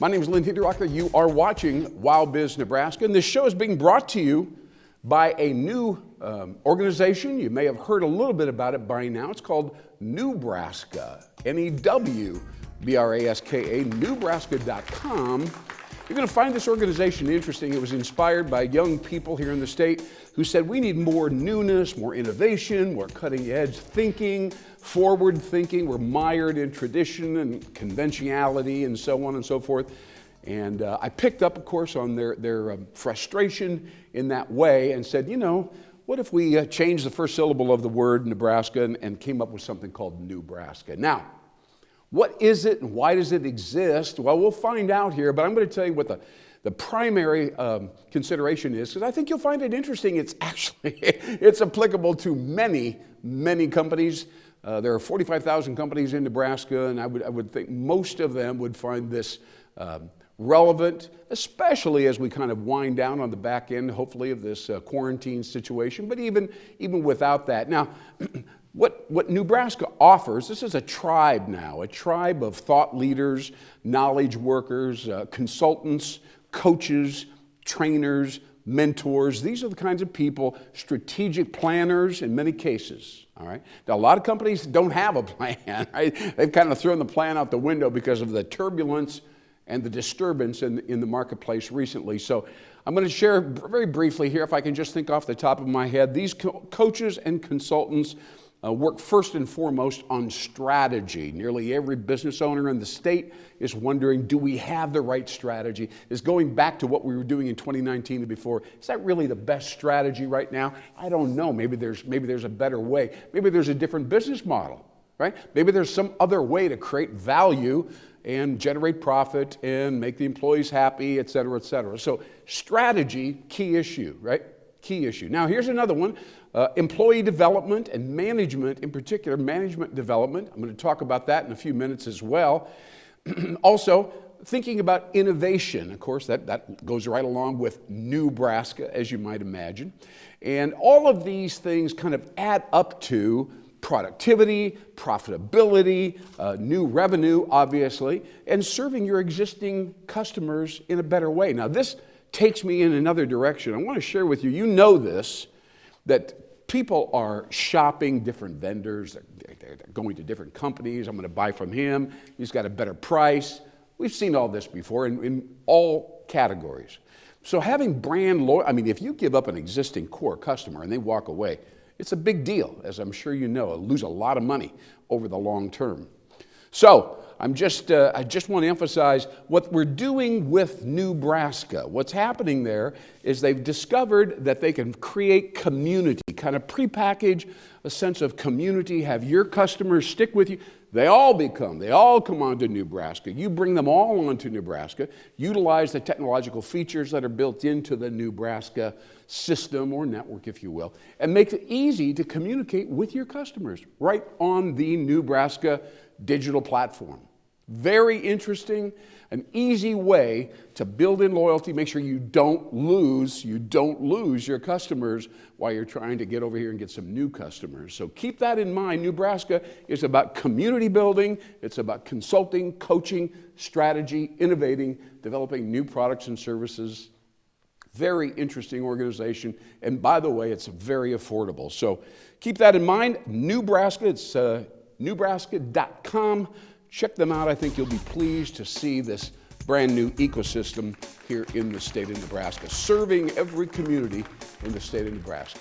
My name is Lynn Hinderaker. You are watching WowBiz Nebraska, and this show is being brought to you by a new organization. You may have heard a little bit about it by now. It's called NEWbraska, NEWbraska, NEWbraska.com. You're going to find this organization interesting. It was inspired by young people here in the state who said we need more newness, more innovation, more cutting-edge thinking, forward thinking. We're mired in tradition and conventionality and so on and so forth. And I picked up, of course, on their frustration in that way and said, you know, what if we changed the first syllable of the word Nebraska and came up with something called NEWbraska? Now, what is it and why does it exist? Well, we'll find out here, but I'm going to tell you what the primary consideration is, because I think you'll find it interesting. It's actually, it's applicable to many, many companies. There are 45,000 companies in Nebraska, and I would think most of them would find this relevant, especially as we kind of wind down on the back end, hopefully, of this quarantine situation, but even without that. Now, what NEWbraska offers, this is a tribe now, a tribe of thought leaders, knowledge workers, consultants, coaches, trainers, mentors. These are the kinds of people, strategic planners in many cases, all right? Now, a lot of companies don't have a plan, right? They've kind of thrown the plan out the window because of the turbulence and the disturbance in the marketplace recently. So I'm going to share very briefly here, if I can just think off the top of my head, these coaches and consultants work first and foremost on strategy. Nearly every business owner in the state is wondering, do we have the right strategy? Is going back to what we were doing in 2019 and before, is that really the best strategy right now? I don't know. Maybe there's a better way. Maybe there's a different business model, right? Maybe there's some other way to create value and generate profit and make the employees happy, et cetera, et cetera. So strategy, key issue, right? Key issue. Now, here's another one. Employee development and management, in particular, management development. I'm going to talk about that in a few minutes as well. Also, thinking about innovation. Of course, that goes right along with NEWbraska, as you might imagine. And all of these things kind of add up to productivity, profitability, new revenue, obviously, and serving your existing customers in a better way. Now, this takes me in another direction. I want to share with you, you know this, that people are shopping different vendors, they're going to different companies. I'm going to buy from him, he's got a better price. We've seen all this before in all categories. So having brand loyalty, I mean, if you give up an existing core customer and they walk away, it's a big deal, as I'm sure you know. You'll lose a lot of money over the long term. So I just want to emphasize what we're doing with NEWbraska. What's happening there is they've discovered that they can create community, kind of prepackage a sense of community, have your customers stick with you. They all come onto NEWbraska. You bring them all onto NEWbraska, utilize the technological features that are built into the NEWbraska system or network, if you will, and make it easy to communicate with your customers right on the NEWbraska digital platform. Very interesting, an easy way to build in loyalty, make sure you don't lose your customers while you're trying to get over here and get some new customers. So keep that in mind. NEWbraska is about community building, it's about consulting, coaching, strategy, innovating, developing new products and services. Very interesting organization, and by the way, it's very affordable. So keep that in mind. NEWbraska, it's NEWbraska.com. Check them out. I think you'll be pleased to see this brand new ecosystem here in the state of Nebraska, serving every community in the state of Nebraska.